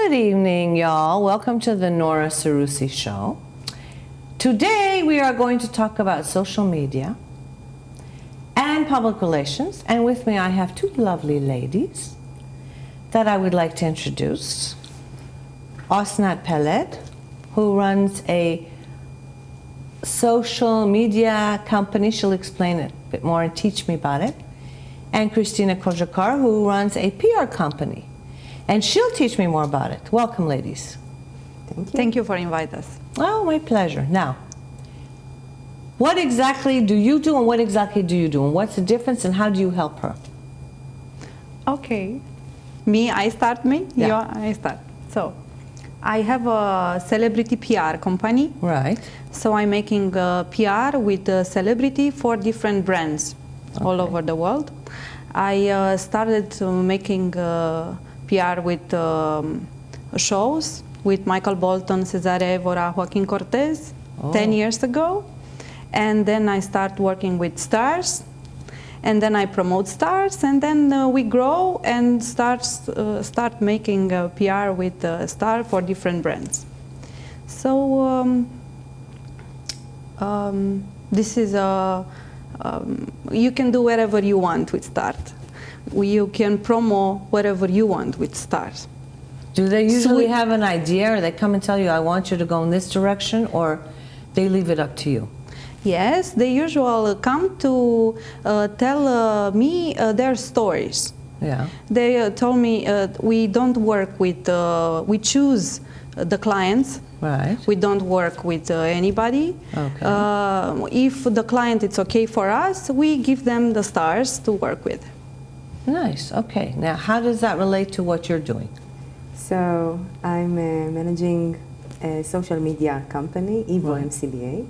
Good evening, y'all. Welcome to the NORA SEROUSSI Show. Today we are going to talk about social media and public relations, and with me I have two lovely ladies that I would like to introduce. Osnat Peled, who runs a social media company. She'll explain it a bit more and teach me about it. And Cristina Cojocar, who runs a PR company. And she'll teach me more about it. Welcome, ladies. Thank you. Thank you for inviting us. Oh, my pleasure. Now, what exactly do you do and what exactly do you do? And what's the difference and how do you help her? Okay. I start. Yeah. I start. So, I have a celebrity PR company. Right. So I'm making PR with celebrity for different brands all over the world. I started making PR with shows with Michael Bolton, Cesare Evora, Joaquin Cortez 10 years ago. And then I start working with stars. And then I promote stars. And then we grow and start making PR with star for different brands. So this is you can do whatever you want with stars. You can promo whatever you want with stars. Do they usually have an idea, or they come and tell you, I want you to go in this direction, or they leave it up to you? Yes, they usually come to tell me their stories. Yeah. They told me we don't work with, we choose the clients. Right. We don't work with anybody. Okay. If the client is okay for us, we give them the stars to work with. Nice. Okay. Now, how does that relate to what you're doing? So I'm managing a social media company, Evo Right. MCBA.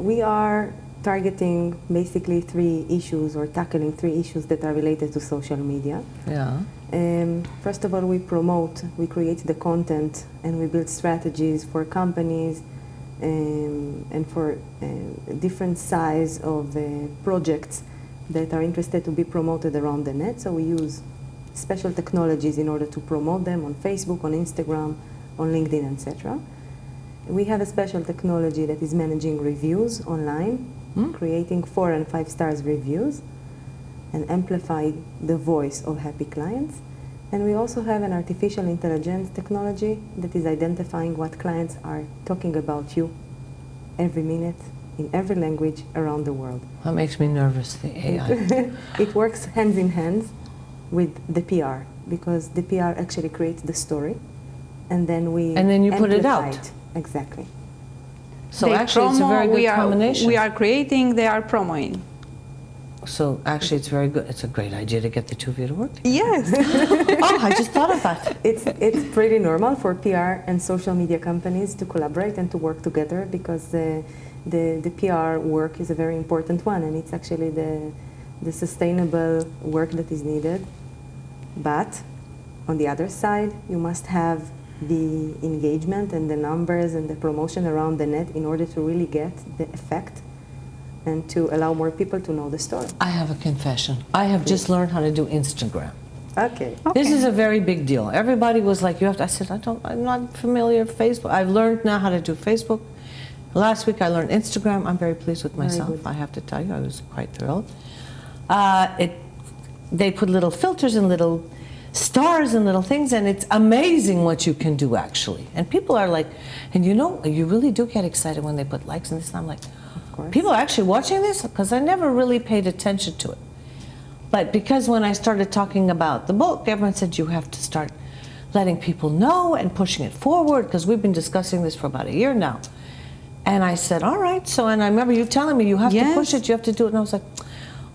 We are targeting basically three issues, or tackling three issues that are related to social media. Yeah. First of all, we create the content, and we build strategies for companies and for different size of projects that are interested to be promoted around the net. So we use special technologies in order to promote them on Facebook, on Instagram, on LinkedIn, etc. We have a special technology that is managing reviews online, creating 4 and 5 stars reviews, and amplify the voice of happy clients. And we also have an artificial intelligence technology that is identifying what clients are talking about you every minute, in every language around the world. That makes me nervous, the AI. It works hands in hand with the PR, because the PR actually creates the story, and then you put it out. Exactly. So actually it's a very good combination. We are creating, they are promoting. So actually it's very good. It's a great idea to get the two of you to work together. Yes. Oh, I just thought of that. It's pretty normal for PR and social media companies to collaborate and to work together, because the PR work is a very important one, and it's actually the sustainable work that is needed. But on the other side, you must have the engagement and the numbers and the promotion around the net in order to really get the effect and to allow more people to know the story. I have a confession. I have just learned how to do Instagram. Okay. This is a very big deal. Everybody was like, you have to, I said, I'm not familiar with Facebook. I've learned now how to do Facebook. Last week I learned Instagram. I'm very pleased with myself, I have to tell you. I was quite thrilled. They put little filters and little stars and little things, and it's amazing what you can do, actually. And people are like, and you know, you really do get excited when they put likes and this, and I'm like, people are actually watching this? Because I never really paid attention to it. But because when I started talking about the book, everyone said you have to start letting people know and pushing it forward, because we've been discussing this for about a year now. And I said, all right. So, and I remember you telling me you have to push it, you have to do it. And I was like,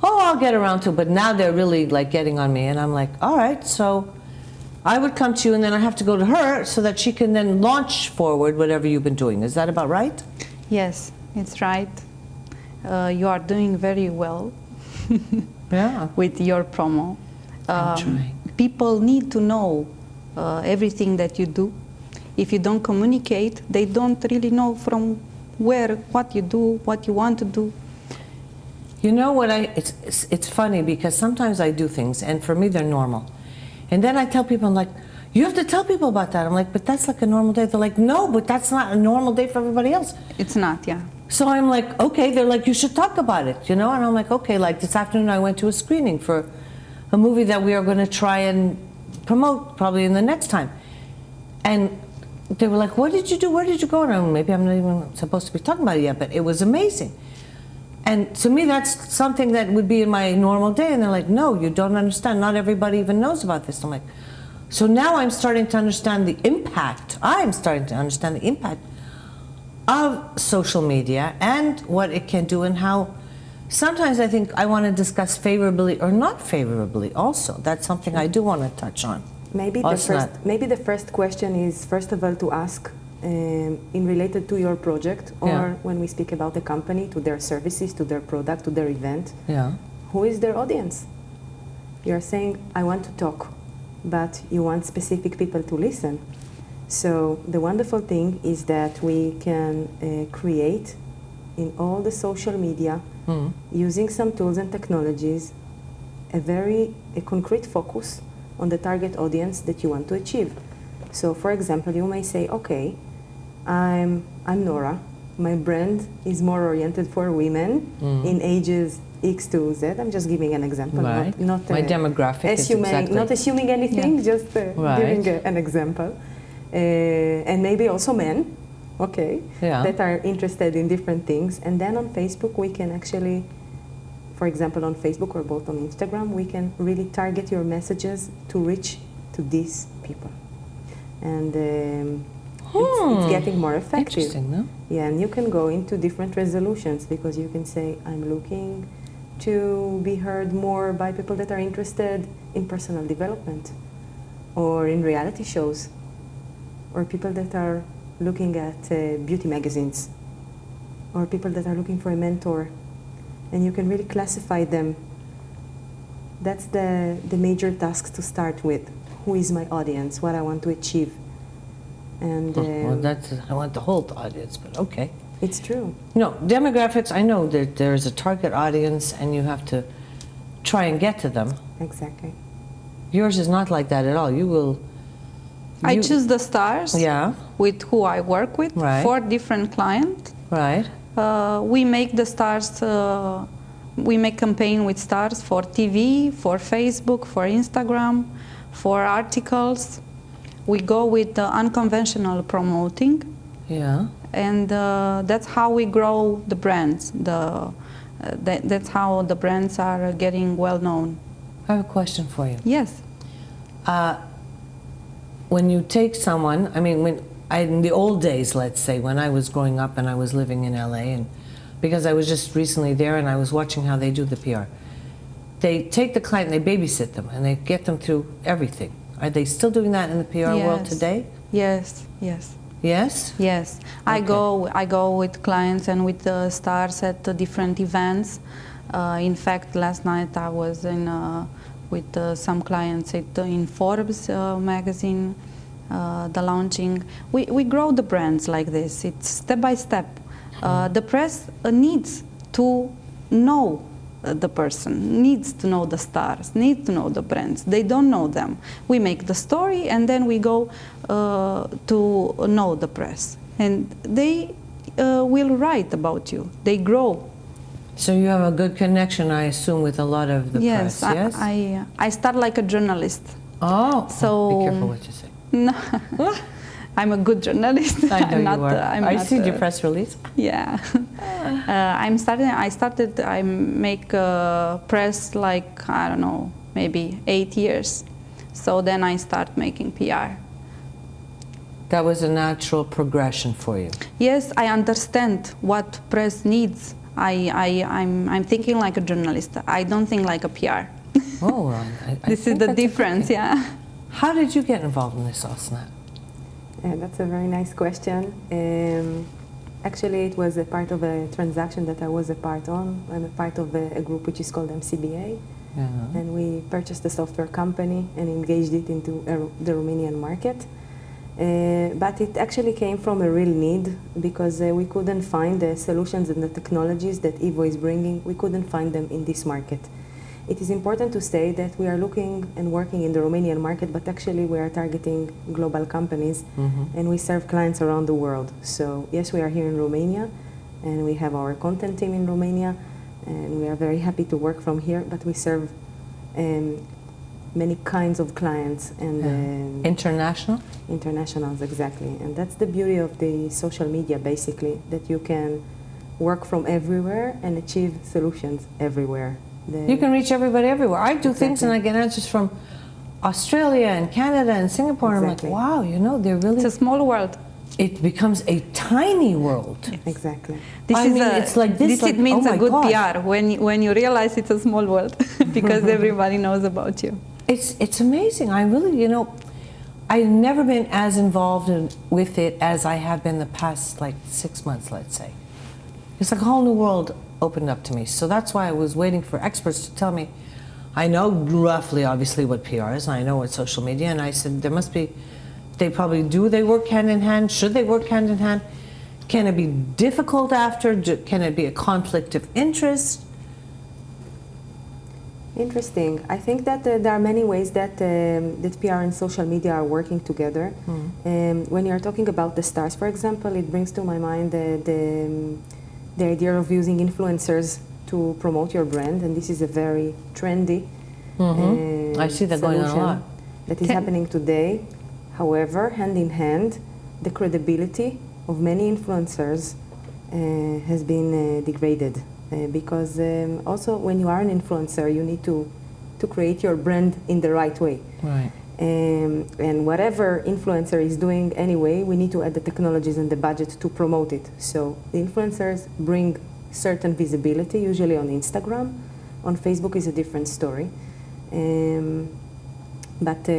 oh, I'll get around to it. But now they're really like getting on me. And I'm like, all right. So I would come to you, and then I have to go to her so that she can then launch forward whatever you've been doing. Is that about right? Yes, it's right. You are doing very well with your promo. I'm trying. People need to know everything that you do. If you don't communicate, they don't really know from where, what you do, what you want to do. You know what, it's funny because sometimes I do things and for me they're normal. And then I tell people, I'm like, you have to tell people about that. I'm like, but that's like a normal day. They're like, no, but that's not a normal day for everybody else. It's not, yeah. So I'm like, okay. They're like, you should talk about it, you know? And I'm like, okay. Like this afternoon I went to a screening for a movie that we are going to try and promote probably in the next time. And they were like, what did you do? Where did you go? And maybe I'm not even supposed to be talking about it yet, but it was amazing. And to me, that's something that would be in my normal day. And they're like, no, you don't understand. Not everybody even knows about this. I'm like, so now I'm starting to understand the impact. I'm starting to understand the impact of social media and what it can do, and how sometimes I think I want to discuss favorably or not favorably also. That's something I do want to touch on. Maybe the first question is, first of all, to ask in related to your project, or when we speak about the company, to their services, to their product, to their event, who is their audience? You're saying, I want to talk, but you want specific people to listen. So the wonderful thing is that we can create in all the social media, using some tools and technologies, a concrete focus on the target audience that you want to achieve. So for example, you may say, okay, I'm Nora. My brand is more oriented for women in ages X to Z. I'm just giving an example, right. not my demographic assuming, is exactly. not assuming anything, just giving an example. And maybe also men, okay, that are interested in different things. And then on Facebook, we can actually, for example, on Facebook or both on Instagram, we can really target your messages to reach to these people. And it's getting more effective. Interesting, no? Yeah, and you can go into different resolutions, because you can say, I'm looking to be heard more by people that are interested in personal development or in reality shows, or people that are looking at beauty magazines, or people that are looking for a mentor. And you can really classify them. That's the major task to start with. Who is my audience? What I want to achieve? And well, that's, I want the whole audience, but okay. It's true. No, demographics, I know that there's a target audience and you have to try and get to them. Exactly. Yours is not like that at all. You will... I choose the stars with who I work with for different clients. Right. We make the stars, we make campaign with stars for TV, for Facebook, for Instagram, for articles. We go with unconventional promoting. Yeah. And that's how we grow the brands. That's how the brands are getting well known. I have a question for you. Yes. When you take someone, I mean, in the old days, let's say, when I was growing up and I was living in LA, and because I was just recently there and I was watching how they do the PR, they take the client and they babysit them and they get them through everything. Are they still doing that in the PR world today? Yes, yes. Yes? Yes. Okay. I go with clients and with the stars at different events. In fact, last night I was with some clients in Forbes magazine, the launching. We grow the brands like this. It's step by step. The press needs to know the person, needs to know the stars, needs to know the brands. They don't know them. We make the story and then we go to know the press. And they will write about you. They grow. So you have a good connection, I assume, with a lot of the press, yes? I start like a journalist. Oh, so be careful what you say. No, I'm a good journalist. I know not, you are. I see your press release. Yeah. I make press like, I don't know, maybe 8 years. So then I start making PR. That was a natural progression for you. Yes, I understand what press needs. I'm thinking like a journalist. I don't think like a PR. Oh, well, this is the difference, yeah. How did you get involved in this, Osnat? That's a very nice question. Actually, it was a part of a transaction that I was a part on. I'm a part of a group which is called MCBA. And we purchased a software company and engaged it into the Romanian market. But it actually came from a real need, because we couldn't find the solutions and the technologies that Evo is bringing. We couldn't find them in this market. It is important to say that we are looking and working in the Romanian market, but actually we are targeting global companies, and we serve clients around the world. So yes, we are here in Romania, and we have our content team in Romania, and we are very happy to work from here, but we serve many kinds of clients and international? Internationals, exactly. And that's the beauty of the social media, basically, that you can work from everywhere and achieve solutions everywhere. You can reach everybody everywhere. I do things and I get answers from Australia and Canada and Singapore, and I'm like, wow, you know, they're really... It's a small world. It becomes a tiny world. Exactly. It's like this. It means a good God. PR when you realize it's a small world because everybody knows about you. It's amazing. I really, you know, I've never been as involved with it as I have been the past like 6 months, let's say. It's like a whole new world opened up to me. So that's why I was waiting for experts to tell me. I know roughly, obviously, what PR is, and I know what social media, and I said there must be, they probably do, they work hand in hand. Should they work hand in hand? Can it be difficult after? Can it be a conflict of interest? Interesting. I think that there are many ways that that PR and social media are working together. When you're talking about the stars, for example, it brings to my mind the idea of using influencers to promote your brand, and this is a very trendy I see that going on a lot. That is happening today. However, hand in hand, the credibility of many influencers has been degraded. Because also when you are an influencer, you need to create your brand in the right way. Right. And whatever influencer is doing anyway, we need to add the technologies and the budget to promote it. So the influencers bring certain visibility, usually on Instagram. On Facebook is a different story. But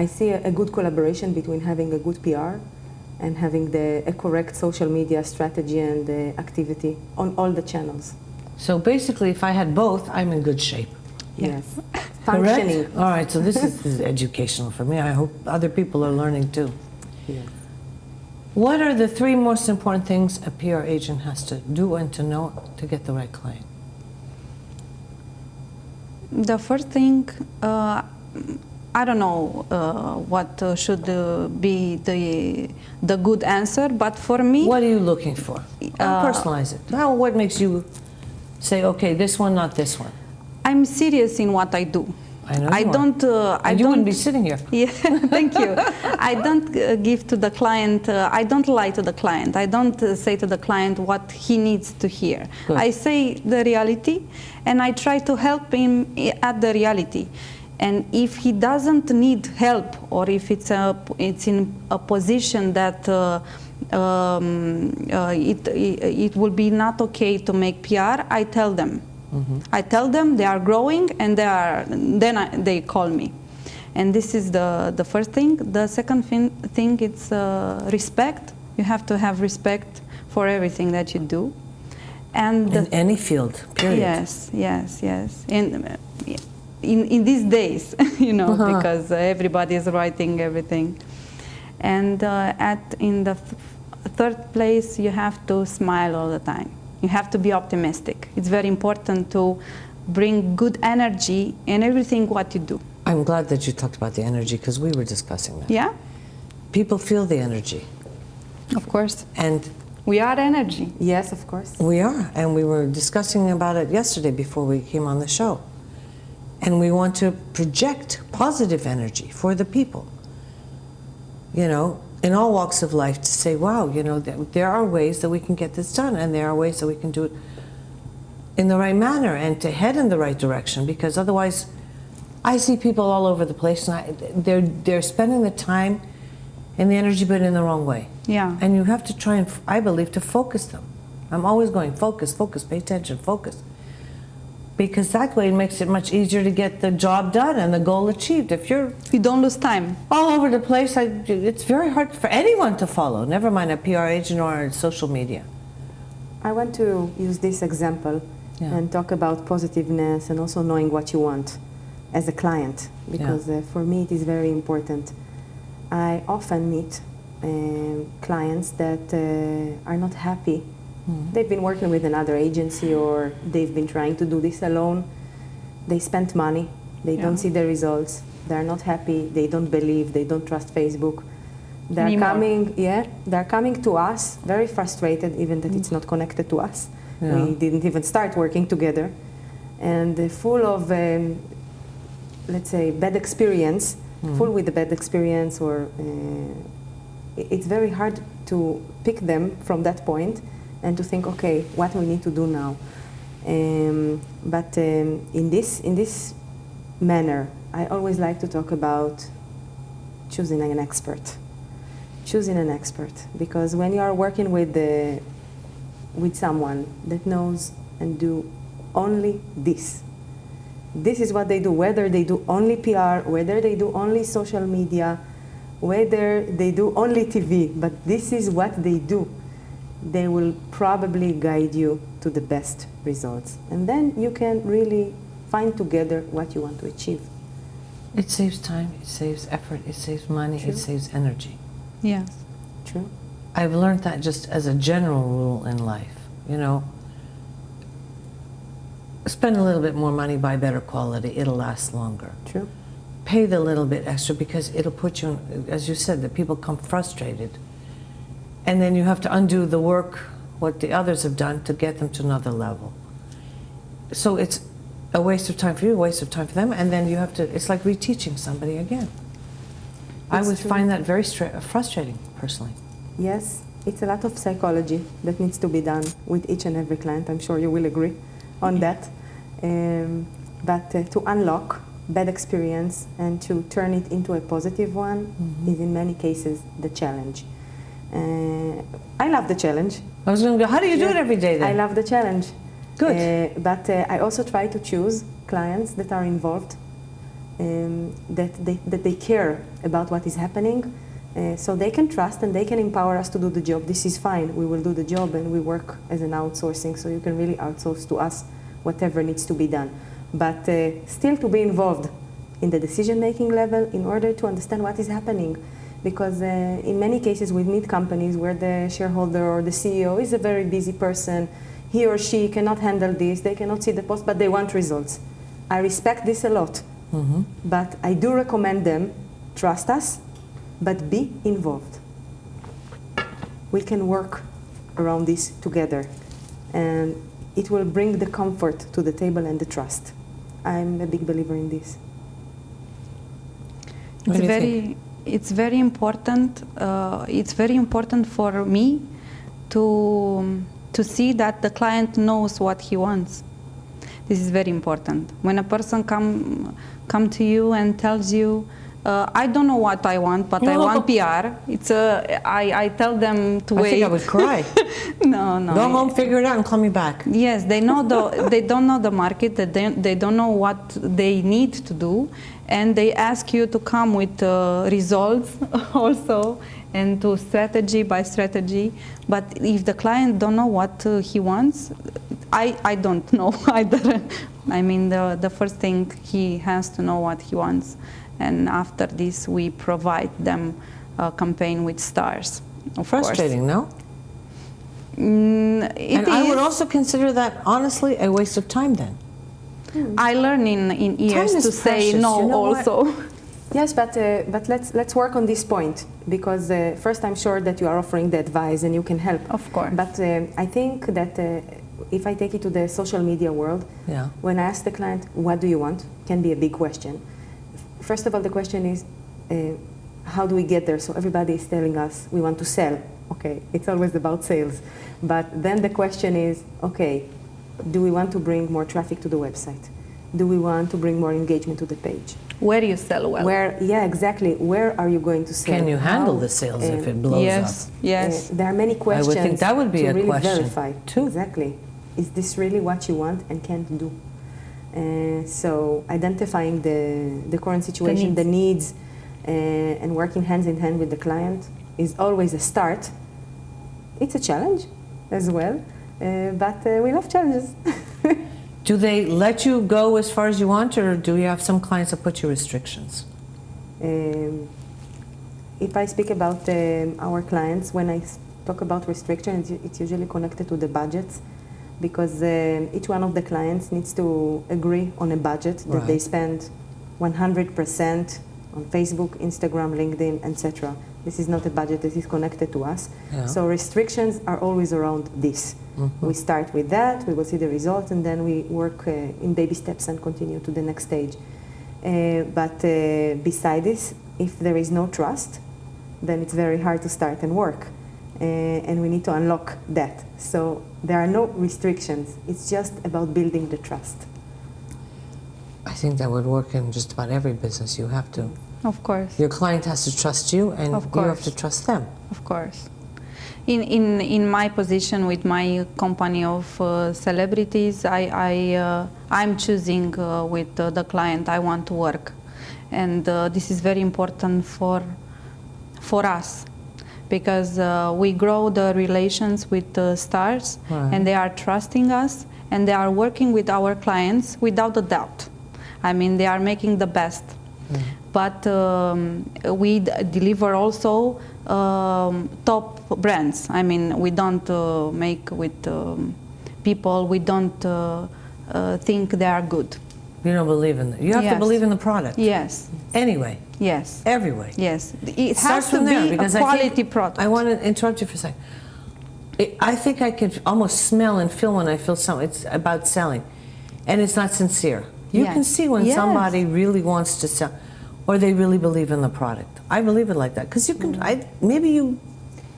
I see a good collaboration between having a good PR and having a correct social media strategy and activity on all the channels. So basically, if I had both, I'm in good shape. Yes. Functioning. All right, so this is educational for me. I hope other people are learning too. Yes. What are the 3 most important things a PR agent has to do and to know to get the right client? The first thing, I don't know what should be the good answer, but for me... What are you looking for? Personalize it. Now, what makes you say, okay, this one, not this one? I'm serious in what I do. I know I don't. you wouldn't be sitting here. Yeah, thank you. I don't give to the client. I don't lie to the client. I don't say to the client what he needs to hear. Good. I say the reality, and I try to help him at the reality. And if he doesn't need help, or if it's in a position that it will be not okay to make PR, I tell them. I tell them they are growing, and they call me. And this is the first thing. The second thing is respect. You have to have respect for everything that you do. And in any field, period. Yes, yes, yes. In these days, you know, because everybody is writing everything. And in the third place, you have to smile all the time. You have to be optimistic. It's very important to bring good energy in everything what you do. I'm glad that you talked about the energy, because we were discussing that. Yeah? People feel the energy. Of course. And we are energy. Yes, of course. We are, and we were discussing about it yesterday before we came on the show. And we want to project positive energy for the people, you know, in all walks of life, to say, wow, you know, there are ways that we can get this done, and there are ways that we can do it in the right manner and to head in the right direction, because otherwise I see people all over the place, and they're spending the time and the energy, but in the wrong way. Yeah. And you have to try and, I believe, to focus them. I'm always going, focus, focus, pay attention, focus. Because that way it makes it much easier to get the job done and the goal achieved. If you don't lose time. All over the place, it's very hard for anyone to follow, never mind a PR agent or social media. I want to use this example and talk about positiveness and also knowing what you want as a client, because for me it is very important. I often meet clients that are not happy. They've been working with another agency, or they've been trying to do this alone, they spent money, they don't see the results, they're not happy, they don't believe, they don't trust Facebook. They're coming to us very frustrated, even that it's not connected to us. Yeah. We didn't even start working together. And full of, let's say, bad experience, full with the bad experience, or it's very hard to pick them from that point and to think, okay, what we need to do now. But in this manner, I always like to talk about choosing an expert. Choosing an expert, because when you are working with someone that knows and do only this is what they do, whether they do only PR, whether they do only social media, whether they do only TV, but this is what they do, they will probably guide you to the best results. And then you can really find together what you want to achieve. It saves time, it saves effort, it saves money, True. it saves energy. Yes. True. I've learned that just as a general rule in life, you know. Spend a little bit more money, buy better quality, it'll last longer. True. Pay the little bit extra because it'll put you, as you said, that people come frustrated. And then you have to undo the work, what the others have done, to get them to another level. So it's a waste of time for you, a waste of time for them, and then you have to, it's like reteaching somebody again. I would find that very frustrating, personally. Yes, it's a lot of psychology that needs to be done with each and every client. I'm sure you will agree on that. But to unlock bad experience and to turn it into a positive one is in many cases the challenge. I love the challenge. I was going to go, how do you do it every day then? I love the challenge. Good. But I also try to choose clients that are involved, that they care about what is happening, so they can trust and they can empower us to do the job. This is fine, we will do the job, and we work as an outsourcing, so you can really outsource to us whatever needs to be done. But still to be involved in the decision-making level in order to understand what is happening. Because in many cases we meet companies where the shareholder or the CEO is a very busy person, he or she cannot handle this, they cannot see the post, but they want results. I respect this a lot. But I do recommend them, trust us, but be involved. We can work around this together, and it will bring the comfort to the table and the trust. I'm a big believer in this. It's very important. It's very important for me to see that the client knows what he wants. This is very important. When a person come to you and tells you, I don't know what I want, but I want PR. I tell them to wait. I think I would cry. No. Go home, figure it out, and call me back. Yes, they know they don't know the market. They don't know what they need to do, and they ask you to come with results also, and to strategy by strategy. But if the client don't know what he wants, I don't know either. I mean, the first thing, he has to know what he wants. And after this, we provide them a campaign with stars. Frustrating, no? I would also consider that, honestly, a waste of time then. I learn in years to say no, you know also. What? Yes, but let's work on this point, because first I'm sure that you are offering the advice and you can help. Of course. But I think that if I take it to the social media world, when I ask the client, what do you want? Can be a big question. First of all, the question is, how do we get there? So everybody is telling us we want to sell. Okay, it's always about sales. But then the question is, okay, do we want to bring more traffic to the website? Do we want to bring more engagement to the page? Where do you sell well? Yeah, exactly. Where are you going to sell? Can you handle the sales if it blows up? Yes. There are many questions. I would think that would be to a really question verify. too. Exactly. Is this really what you want and can't do? So identifying the current situation, the needs, and working hands in hand with the client is always a start. It's a challenge as well, but we love challenges. Do they let you go as far as you want, or do you have some clients that put you restrictions? If I speak about our clients, when I talk about restrictions, it's usually connected to the budgets. because each one of the clients needs to agree on a budget that they spend 100% on Facebook, Instagram, LinkedIn, etc. This is not a budget that is connected to us. Yeah. So restrictions are always around this. We start with that, we will see the results, and then we work in baby steps and continue to the next stage. But beside this, if there is no trust, then it's very hard to start and work. And we need to unlock that. So there are no restrictions. It's just about building the trust. I think that would work in just about every business. You have to. Of course. Your client has to trust you, and Of you course. have to trust them. Of course. In my position with my company of celebrities, I'm choosing with the client I want to work, and this is very important for us, because we grow the relations with the stars, and they are trusting us, and they are working with our clients without a doubt. I mean, they are making the best. But we deliver also top brands. I mean, we don't make with people we don't think they are good. You don't believe in it. You have to believe in the product. Yes. Anyway. Yes. Every way. Yes. It Starts has to from there, be because a I think- quality product. I want to interrupt you for a second. I think I can almost smell and feel when I feel something. It's about selling, and it's not sincere. You Yes. can see when Yes. somebody really wants to sell, or they really believe in the product. I believe it like that, because you can.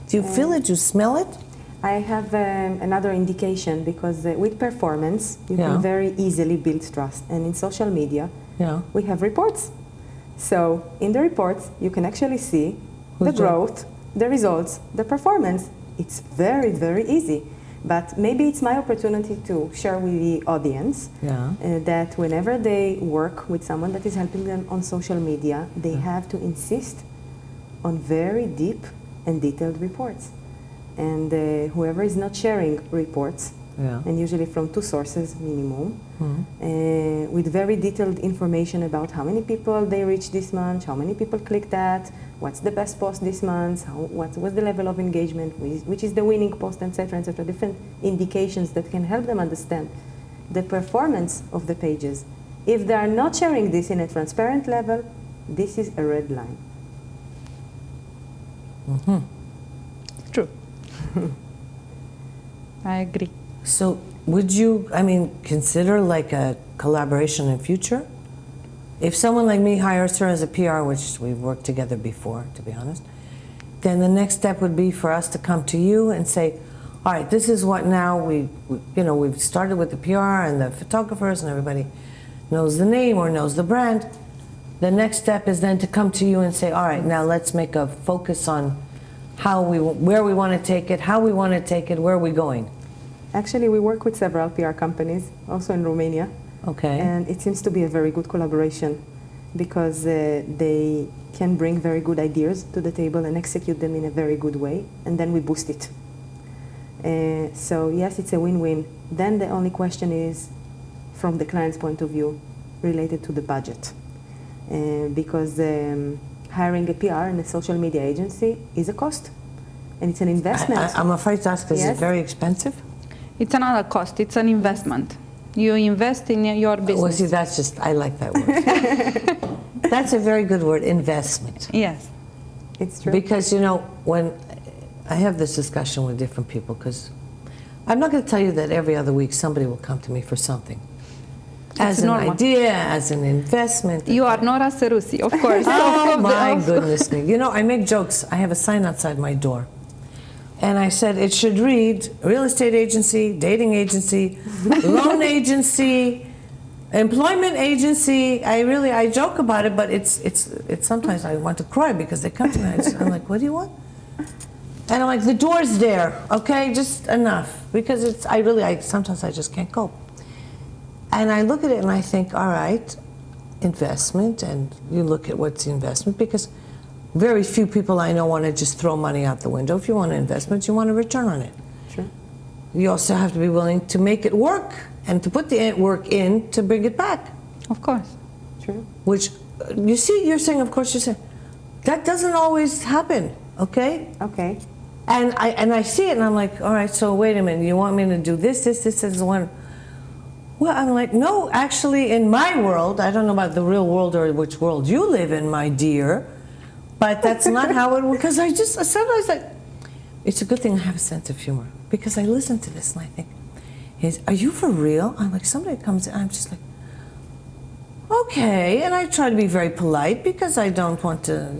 Do you feel it? You smell it? I have another indication, because with performance, you Yeah. can very easily build trust. And in social media, Yeah. we have reports. So in the reports, you can actually see the Who's doing- growth, the results, the performance. It's very, very easy. But maybe it's my opportunity to share with the audience that whenever they work with someone that is helping them on social media, they have to insist on very deep and detailed reports. And whoever is not sharing reports, and usually from 2 sources minimum, with very detailed information about how many people they reached this month, how many people clicked that, what's the best post this month, what's the level of engagement, which is the winning post, etc., different indications that can help them understand the performance of the pages. If they are not sharing this in a transparent level, this is a red line. True. I agree. So would you, consider like a collaboration in future? If someone like me hires her as a PR, which we've worked together before, to be honest, then the next step would be for us to come to you and say, all right, this is what now we've started with the PR and the photographers and everybody knows the name or knows the brand. The next step is then to come to you and say, all right, now let's make a focus on where we want to take it, how we want to take it, where are we going? Actually, we work with several PR companies, also in Romania. Okay. And it seems to be a very good collaboration, because they can bring very good ideas to the table and execute them in a very good way, and then we boost it. So yes, it's a win-win. Then the only question is, from the client's point of view, related to the budget. Because hiring a PR and a social media agency is a cost, and it's an investment. I'm afraid to ask, is it very expensive? It's another cost. It's an investment. You invest in your business. Well, see, I like that word. That's a very good word, investment. Yes. It's true. Because, when I have this discussion with different people, because I'm not going to tell you that every other week somebody will come to me for something. As an idea, as an investment. You are NORA SEROUSSI, of course. Oh my goodness me. I make jokes. I have a sign outside my door. And I said it should read real estate agency, dating agency, loan agency, employment agency. I joke about it, but it's sometimes I want to cry because they come to me. I'm like, what do you want? And I'm like, the door's there, okay, just enough, because sometimes I just can't cope. And I look at it and I think, all right, investment, and you look at what's the investment, because very few people I know want to just throw money out the window. If you want an investment, you want a return on it. Sure. You also have to be willing to make it work and to put the work in to bring it back. Of course. True. Which, you're saying, of course, that doesn't always happen, okay? Okay. And I see it and I'm like, all right, so wait a minute, you want me to do this is one. Well, I'm like, no, actually in my world, I don't know about the real world or which world you live in, my dear, but that's not how it works. Because I sometimes like, it's a good thing I have a sense of humor, because I listen to this and I think, are you for real? I'm like, somebody comes in, I'm just like, okay, and I try to be very polite because I don't want to,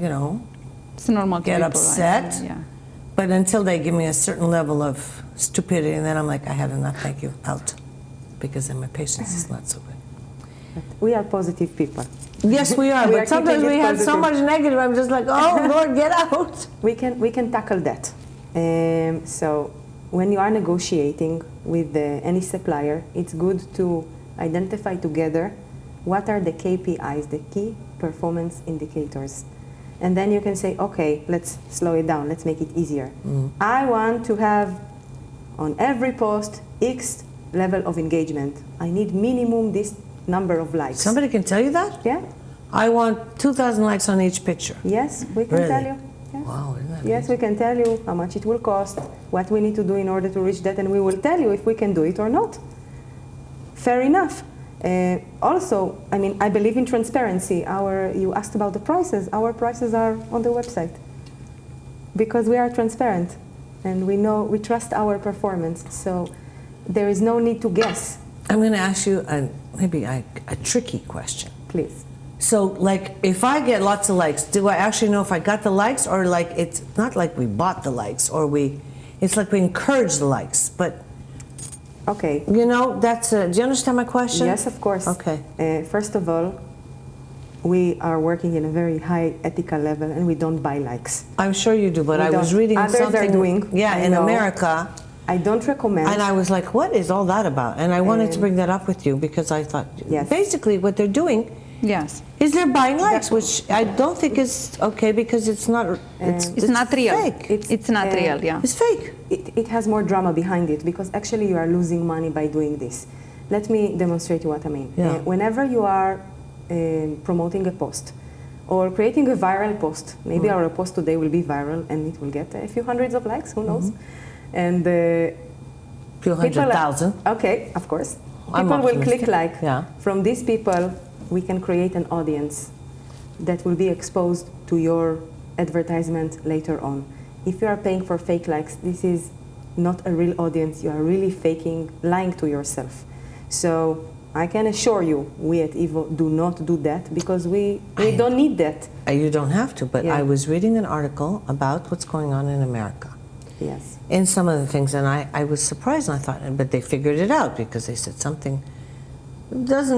It's normal to get be upset. polite, yeah. But until they give me a certain level of stupidity, and then I'm like, I had enough, thank you, out. Because then my patience is not so good. But we are positive people. Yes, we are, but sometimes we have so much negative, I'm just like, oh, Lord, get out. We can tackle that. So when you are negotiating with any supplier, it's good to identify together what are the KPIs, the key performance indicators. And then you can say, okay, let's slow it down, let's make it easier. I want to have on every post X level of engagement. I need minimum this number of likes. Somebody can tell you that? Yeah. I want 2,000 likes on each picture. Yes, we can tell you. Yes. Wow, isn't that Yes, we can tell you how much it will cost, what we need to do in order to reach that, and we will tell you if we can do it or not. Fair enough. Also, I mean, I believe in transparency. You asked about the prices. Our prices are on the website because we are transparent and we trust our performance. So there is no need to guess. I'm going to ask you maybe a tricky question. Please. So, like, if I get lots of likes, do I actually know if I got the likes, or like it's not like we bought the likes, or it's like we encourage the likes, but. Okay. That's. Do you understand my question? Yes, of course. Okay. First of all, we are working in a very high ethical level, and we don't buy likes. I'm sure you do, but I was reading something. Others are doing. Yeah, in America. I don't recommend. And I was like, what is all that about? And I wanted to bring that up with you because I thought, basically, what they're doing. Yes. Is they're buying likes, which I don't think is okay because it's not. It's not real. Fake. It's not real. Yeah. It's fake. It has more drama behind it because actually you are losing money by doing this. Let me demonstrate you what I mean. Yeah. Whenever you are promoting a post or creating a viral post, maybe our post today will be viral and it will get a few hundreds of likes. Who knows? And few 100,000. Okay, of course. I'm People will optimistic. click like. Yeah. From these people, we can create an audience that will be exposed to your advertisement later on. If you are paying for fake likes, this is not a real audience. You are really lying to yourself. So I can assure you, we at Evo do not do that because we don't need that. You don't have to, but Yeah. I was reading an article about what's going on in America. Yes. In some of the things, and I was surprised, and I thought, but they figured it out because they said something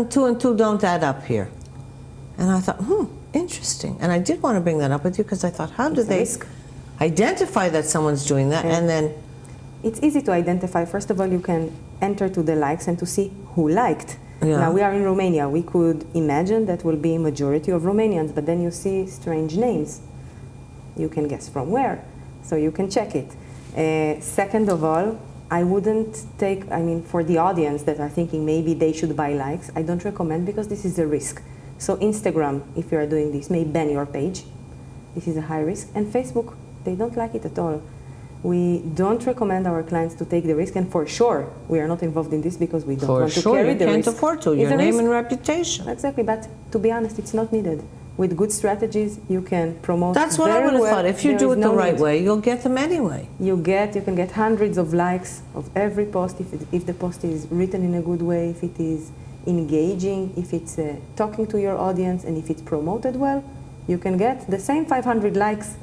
two and two don't add up here. And I thought, interesting. And I did want to bring that up with you because I thought, how do they identify that someone's doing that? And then it's easy to identify. First of all, you can enter to the likes and to see who liked. Yeah. Now we are in Romania. We could imagine that will be a majority of Romanians, but then you see strange names. You can guess from where, so you can check it. Second of all, I wouldn't for the audience that are thinking maybe they should buy likes, I don't recommend because this is a risk. So Instagram, if you are doing this, may ban your page. This is a high risk. And Facebook, they don't like it at all. We don't recommend our clients to take the risk, and for sure, we are not involved in this because we don't want to carry the risk. You can't afford to. Your name and reputation. Exactly, but to be honest, it's not needed. With good strategies, you can promote. That's what I would have thought. If you do it the right way, you'll get them anyway. You can get hundreds of likes of every post if the post is written in a good way, if it is engaging, if it's talking to your audience, and if it's promoted well, you can get the same 500 likes.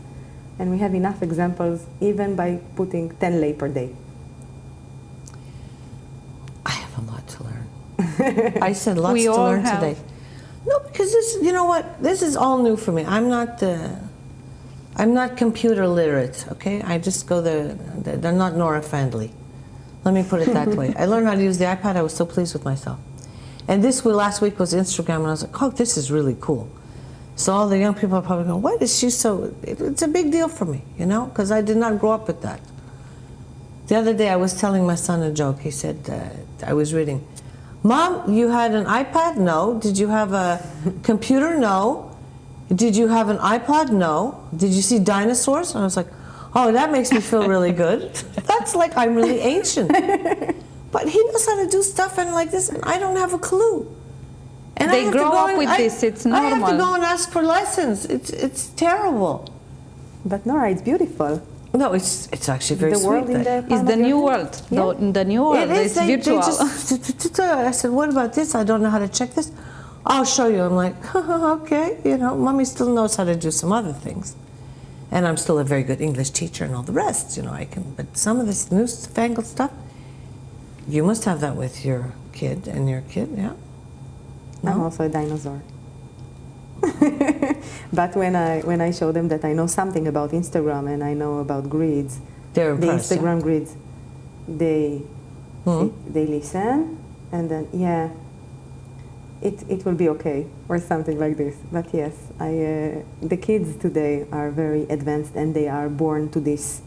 And we have enough examples, even by putting 10 lei per day. I have a lot to learn. I said lots to learn today. No, because you know what? This is all new for me. I'm not computer literate, okay? I just go they're not NORA friendly. Let me put it that way. I learned how to use the iPad. I was so pleased with myself. And last week was Instagram, and I was like, oh, this is really cool. So all the young people are probably going, what is she so... It's a big deal for me, because I did not grow up with that. The other day I was telling my son a joke. He said, I was reading, Mom, you had an iPad? No. Did you have a computer? No. Did you have an iPod? No. Did you see dinosaurs? And I was like, Oh, that makes me feel really good. That's like I'm really ancient. But he knows how to do stuff and like this, and I don't have a clue. And They grow up with this, it's I have to normal. go and ask for lessons. It's terrible. But Nora, it's beautiful. No, it's actually very The sweet. world in that- the It's palm the of your new hand. world. Yeah. The new world It is. is They virtual. just, I said, what about this? I don't know how to check this. I'll show you. I'm like, okay. You know, mommy still knows how to do some other things. And I'm still a very good English teacher and all the rest. You know, I can, but some of this newfangled stuff, you must have that with your kid and your kid, yeah? I'm No? also a dinosaur. But when I show them that I know something about Instagram and I know about grids, They're the impressed. Instagram grids, they Mhm. they listen and then it will be okay or something like this. But yes, the kids today are very advanced and they are born to this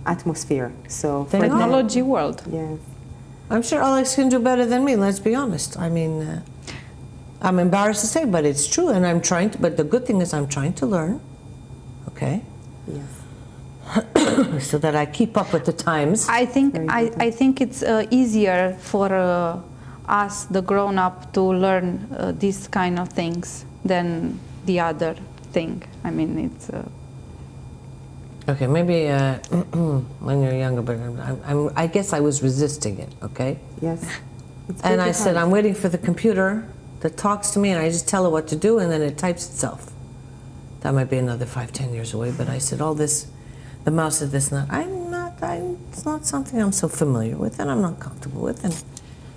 atmosphere. So They for them- Technology world. yes. I'm sure Alex can do better than me, let's be honest. I mean, I'm embarrassed to say, but it's true, and I'm trying to, but the good thing is I'm trying to learn, okay? Yes. So that I keep up with the times. I think Very I think it's easier for us, the grown up, to learn these kind of things than the other thing. I mean, it's. Okay, maybe when you're younger, but I guess I was resisting it, okay? Yes. It's And I pretty said, hard. I'm waiting for the computer that talks to me, and I just tell it what to do, and then it types itself. That might be another 5-10 years away, but I said, all this, the mouse said this, and that. It's not something I'm so familiar with, and I'm not comfortable with, and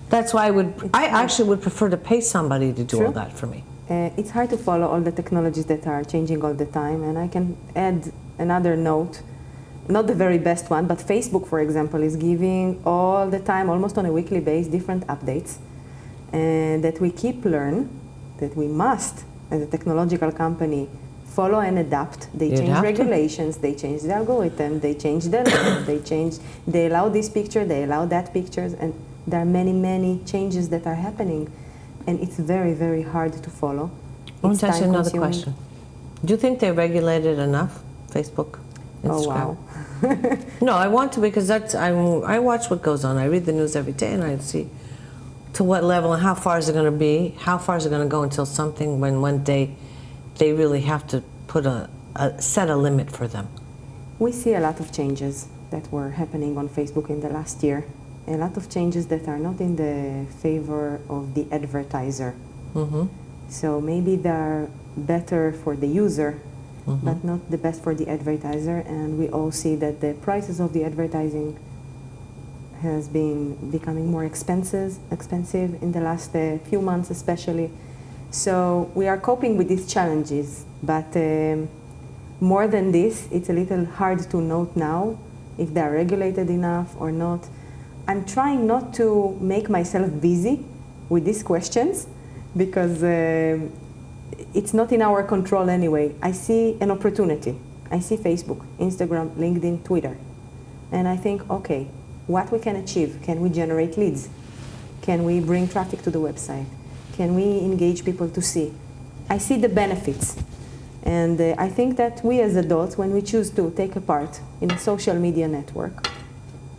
that's why I actually would prefer to pay somebody to do all True. that for me. It's hard to follow all the technologies that are changing all the time, and I can add another note, not the very best one, but Facebook, for example, is giving all the time, almost on a weekly basis, different updates, and that we keep learn, that we must, as a technological company, follow and adapt. They You'd change have to. regulations, they change the algorithm, they change the law, they allow this picture, they allow that pictures, and there are many, many changes that are happening, and it's very, very hard to follow. I want It's to ask you another time-consuming. question. Do you think they regulate it enough, Facebook, Instagram? Oh, wow. No, I want to, because I watch what goes on. I read the news every day, and I see to what level and how far is it going to be, how far is it going to go until something, when one day they really have to put set a limit for them. We see a lot of changes that were happening on Facebook in the last year. A lot of changes that are not in the favor of the advertiser. Mm-hmm. So maybe they're better for the user, Mm-hmm. but not the best for the advertiser. And we all see that the prices of the advertising has been becoming more expensive in the last few months especially. So we are coping with these challenges, but more than this, it's a little hard to note now if they are regulated enough or not. I'm trying not to make myself busy with these questions because it's not in our control anyway. I see an opportunity. I see Facebook, Instagram, LinkedIn, Twitter. And I think, okay, what we can achieve? Can we generate leads? Can we bring traffic to the website? Can we engage people to see? I see the benefits. And I think that we as adults, when we choose to take a part in a social media network,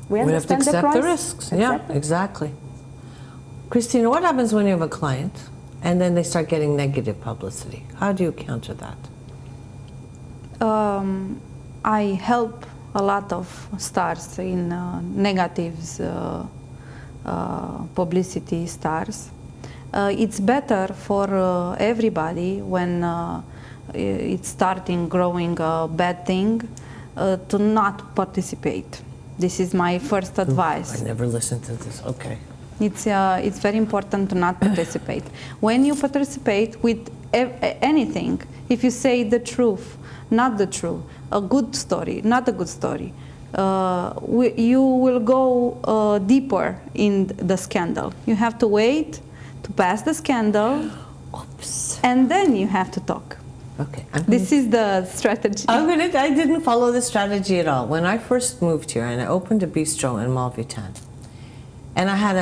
we We have to understand the accept price. the risks. Yeah, exactly. Christina, what happens when you have a client and then they start getting negative publicity? How do you counter that? I help a lot of stars in negatives publicity stars. It's better for everybody when it's starting growing a bad thing to not participate. This is my first advice. I never listened to this. Okay. It's very important to not participate. When you participate with anything, if you say the truth, not the truth, a good story, not a good story, you will go deeper in the scandal. You have to wait to pass the scandal, Oops. and then you have to talk. Okay. This is the strategy. I didn't follow the strategy at all. When I first moved here and I opened a bistro in Malvitan, and I had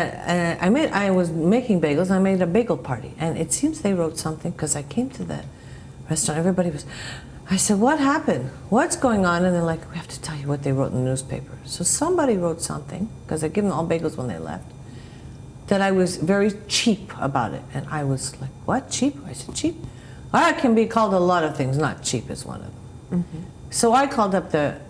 I was making bagels. I made a bagel party, and it seems they wrote something because I came to the restaurant. Everybody was, I said, what happened? What's going on? And they're like, we have to tell you what they wrote in the newspaper. So somebody wrote something, because I gave them all bagels when they left, that I was very cheap about it. And I was like, what, cheap? I said, cheap? I can be called a lot of things, not cheap is one of them. So I called up the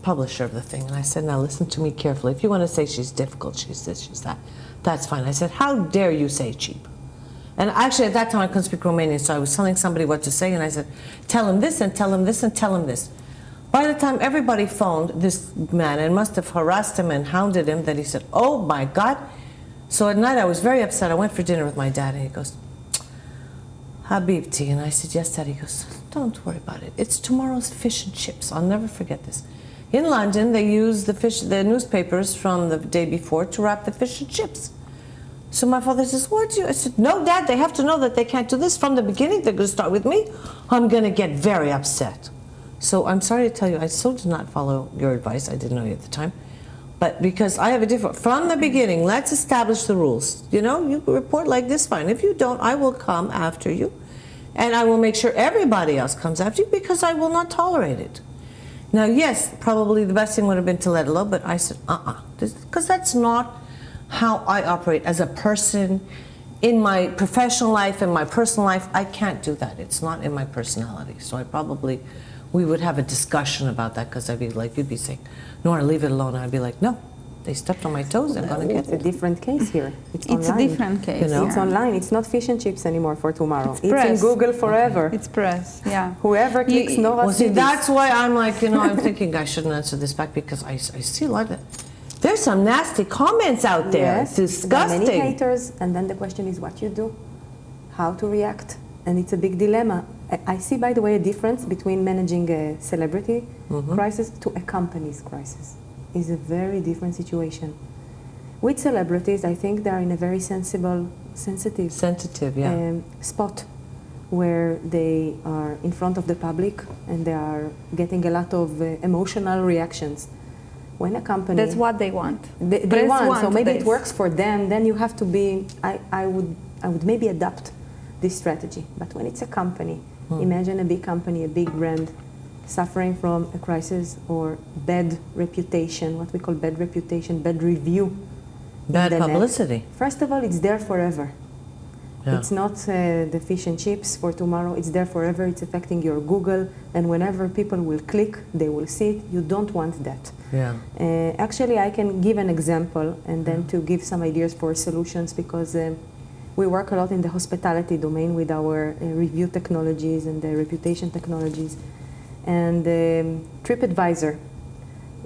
publisher of the thing, and I said, now listen to me carefully. If you want to say she's difficult, she's this, she's that, that's fine. I said, how dare you say cheap? And actually, at that time, I couldn't speak Romanian, so I was telling somebody what to say, and I said, tell him this, and tell him this, and tell him this. By the time everybody phoned this man and must have harassed him and hounded him, that he said, oh my God. So at night, I was very upset. I went for dinner with my dad, and he goes, Habibti. And I said, yes, Dad. He goes, don't worry about it. It's tomorrow's fish and chips. I'll never forget this. In London, they use the newspapers from the day before to wrap the fish and chips. So my father says, what do you? I said, no, Dad, they have to know that they can't do this from the beginning. They're going to start with me. I'm going to get very upset. So I'm sorry to tell you, I still did not follow your advice. I didn't know you at the time. But because I have a different, from the beginning, let's establish the rules. You know, you report like this, fine. If you don't, I will come after you. And I will make sure everybody else comes after you, because I will not tolerate it. Now, yes, probably the best thing would have been to let it alone, but I said, because that's not how I operate as a person in my professional life and my personal life. I can't do that. It's not in my personality. So we would have a discussion about that, because I'd be like, you'd be saying, Nora, leave it alone. I'd be like, no, they stepped on my toes, I'm going to get it. It's a different case here. It's It's online. a different case. You know? It's online. It's not fish and chips anymore for tomorrow. It's press. in Google forever. It's press, yeah. Whoever clicks Nora Well, see, sees that's why I'm like, you know, I'm thinking I shouldn't answer this back, because I see a lot of, there's some nasty comments out there. Yes, It's disgusting. there are many haters, and then the question is what you do, how to react, and it's a big dilemma. I see, by the way, a difference between managing a celebrity crisis to a company's crisis. It's a very different situation. With celebrities, I think they're in a very sensitive spot, where they are in front of the public and they are getting a lot of emotional reactions. When a company... That's what they want. They want, so maybe this. it works for them, then you have to be... I would maybe adopt this strategy. But when it's a company, imagine a big company, a big brand, suffering from a crisis or bad reputation, what we call bad reputation, bad review. Bad publicity. First of all, it's there forever. Yeah. It's not the fish and chips for tomorrow. It's there forever. It's affecting your Google. And whenever people will click, they will see it. You don't want that. Yeah. Actually, I can give an example and then to give some ideas for solutions, because we work a lot in the hospitality domain with our review technologies and the reputation technologies. And TripAdvisor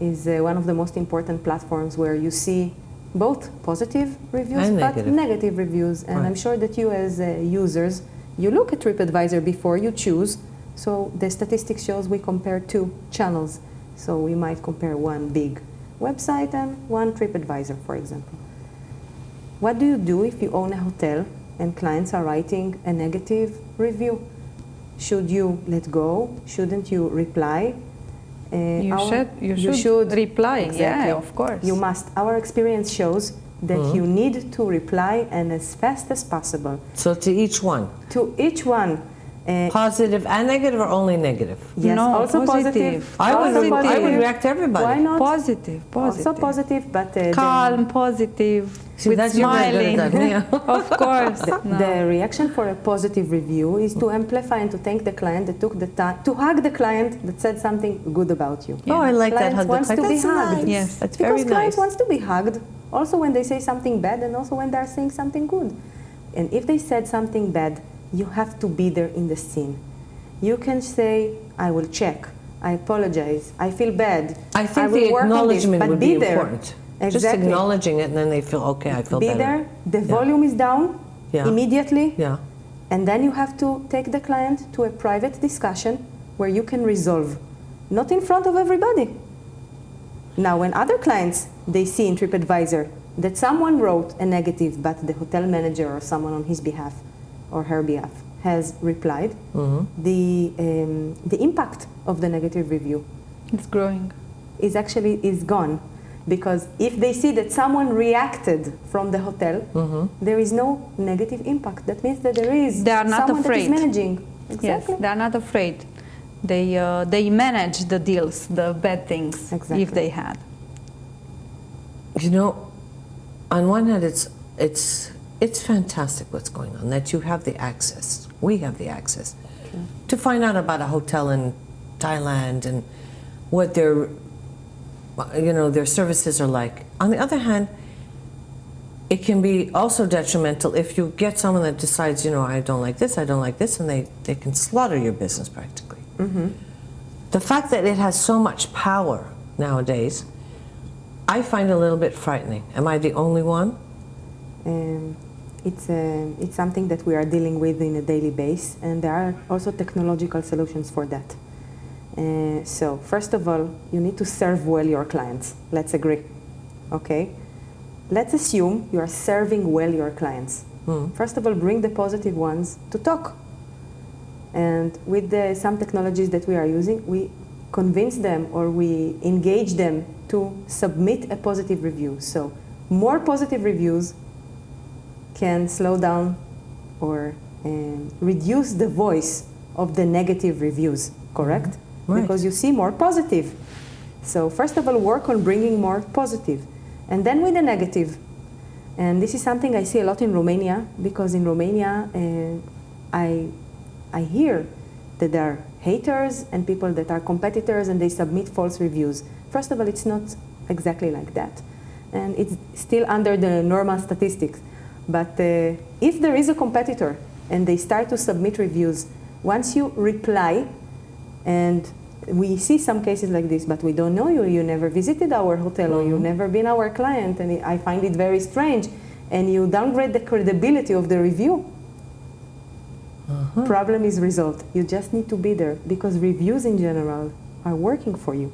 is one of the most important platforms where you see both positive reviews and but negative reviews. And right. I'm sure that you as users, you look at TripAdvisor before you choose. So the statistics shows we compare two channels. So we might compare one big website and one TripAdvisor, for example. What do you do if you own a hotel and clients are writing a negative review? Should you let go? Shouldn't you reply? You should reply, exactly. Yeah, of course. You must. Our experience shows that you need to reply, and as fast as possible. So to each one? To each one. Positive and negative, or only negative? Yes, no, also positive. I would react to everybody. Why not? Positive. Also positive, but calm, positive, See, with that's smiling. You're better than me. Of course. The reaction for a positive review is to amplify and to thank the client that took the time, to hug the client that said something good about you. Yeah. Oh, I like that hug. Wants to be hugged. Nice. Yes, that's because very clients nice. wants to be hugged, also when they say something bad and also when they're saying something good. And if they said something bad, you have to be there in the scene. You can say, I will check, I apologize, I feel bad. I think the acknowledgement would be important. Exactly. Just acknowledging it, and then they feel, okay, I feel better. Be there, the volume is down immediately. Yeah. And then you have to take the client to a private discussion where you can resolve, not in front of everybody. Now, when other clients, they see in TripAdvisor that someone wrote a negative, but the hotel manager or someone on his behalf or her behalf has replied, the impact of the negative review It's growing. is gone. Because if they see that someone reacted from the hotel, there is no negative impact. That means that there is They are not someone afraid. that is managing. Exactly. Yes, they are not afraid. They manage the deals, the bad things, Exactly. if they had. You know, on one hand, it's fantastic what's going on, that you have the access, we have the access, to find out about a hotel in Thailand and what their, you know, their services are like. On the other hand, it can be also detrimental if you get someone that decides, you know, I don't like this, and they can slaughter your business practically. Mm-hmm. The fact that it has so much power nowadays, I find a little bit frightening. Am I the only one? It's something that we are dealing with in a daily basis, and there are also technological solutions for that. So first of all, you need to serve well your clients. Let's agree, okay? Let's assume you are serving well your clients. First of all, bring the positive ones to talk. And with some technologies that we are using, we convince them or we engage them to submit a positive review. So more positive reviews can slow down or reduce the voice of the negative reviews, correct? Right. Because you see more positive. So first of all, work on bringing more positive. And then with the negative. And this is something I see a lot in Romania, because in Romania I hear that there are haters and people that are competitors and they submit false reviews. First of all, it's not exactly like that. And it's still under the normal statistics. But if there is a competitor and they start to submit reviews, once you reply, and we see some cases like this, but we don't know you, you never visited our hotel, or you've never been our client, and I find it very strange, and you downgrade the credibility of the review. Problem is resolved. You just need to be there, because reviews in general are working for you.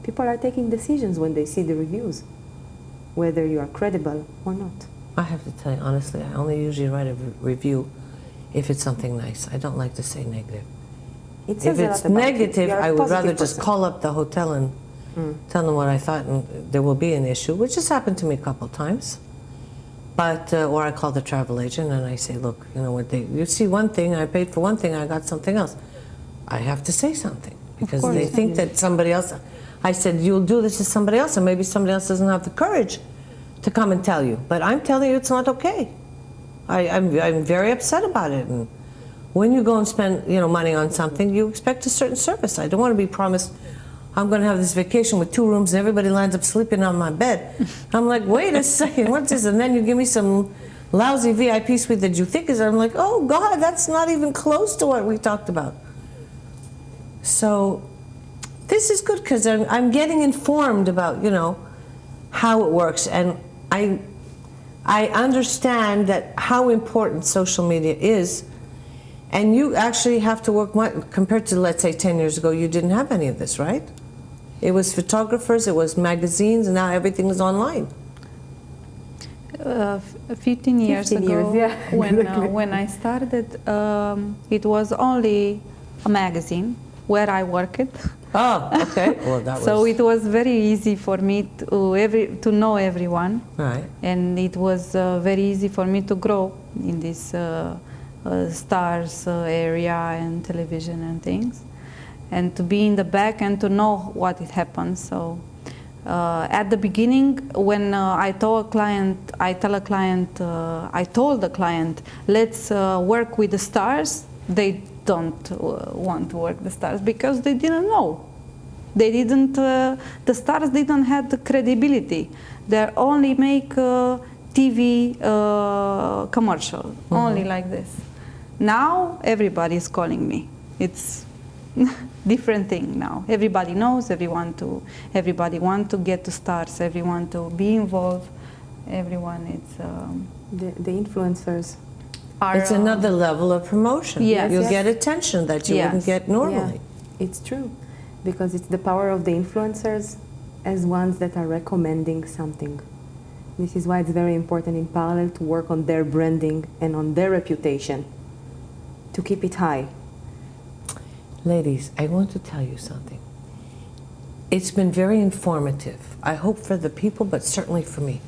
People are taking decisions when they see the reviews, whether you are credible or not. I have to tell you honestly, I only usually write a review if it's something nice. I don't like to say negative. It says If a lot it's about you. negative, You're a I would positive rather just person. call up the hotel and tell them what I thought, and there will be an issue, which has happened to me a couple of times. But or I call the travel agent and I say, look, you know what, you see one thing, I paid for one thing, I got something else. I have to say something, because course, they think that somebody else. I said, you'll do this to somebody else, and maybe somebody else doesn't have the courage to come and tell you. But I'm telling you, it's not okay. I'm very upset about it. And when you go and spend, you know, money on something, you expect a certain service. I don't want to be promised, I'm going to have this vacation with 2 rooms and everybody lands up sleeping on my bed. I'm like, wait a second, what's this? And then you give me some lousy VIP suite that you think is, I'm like, oh God, that's not even close to what we talked about. So this is good, because I'm getting informed about, you know, how it works. And I understand that how important social media is. And you actually have to work much, compared to, let's say, 10 years ago, you didn't have any of this, right? It was photographers, it was magazines, and now everything is online. 15 years 15 ago, years, yeah, exactly. when I started, it was only a magazine where I worked. Oh, okay. Well, that was... So it was very easy for me to know everyone. Right. And it was very easy for me to grow in this stars area and television and things, and to be in the back and to know what it happens. So at the beginning, when I told the client, let's work with the stars, they don't want to work the stars, because they didn't know. They didn't, the stars didn't have the credibility. They only make TV commercial, only like this. Now everybody is calling me. It's different thing now. Everybody knows. Everybody want to get to stars. Everyone to be involved. Everyone. It's The influencers. It's another level of promotion. Yes. You'll Yes. get attention that you wouldn't get normally. Yeah, it's true, because it's the power of the influencers as ones that are recommending something. This is why it's very important in parallel to work on their branding and on their reputation, to keep it high. Ladies, I want to tell you something. It's been very informative. I hope for the people, but certainly for me.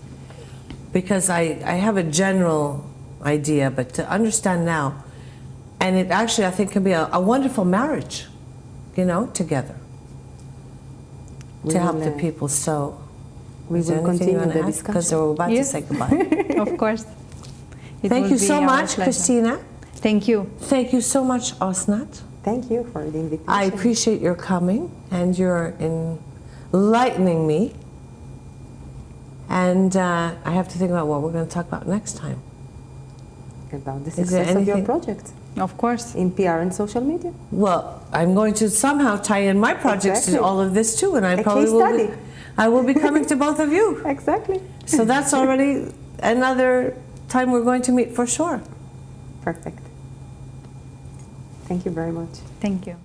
Because I have a general idea, but to understand now, and it actually, I think, can be a wonderful marriage. together We to help will, the people. So, We is there will anything you continue want to the ask? Because discussion. we're about to say goodbye. Of course. It Thank will you be so our much, pleasure. Cristina. Thank you. Thank you so much, Osnat. Thank you for the invitation. I appreciate your coming and your enlightening me. And I have to think about what we're going to talk about next time. About the Is there success of your anything- project Of course. in PR and social media. Well, I'm going to somehow tie in my projects Exactly. to all of this too, and I A probably case will. study. I will be coming to both of you. Exactly. So that's already another time we're going to meet for sure. Perfect. Thank you very much. Thank you.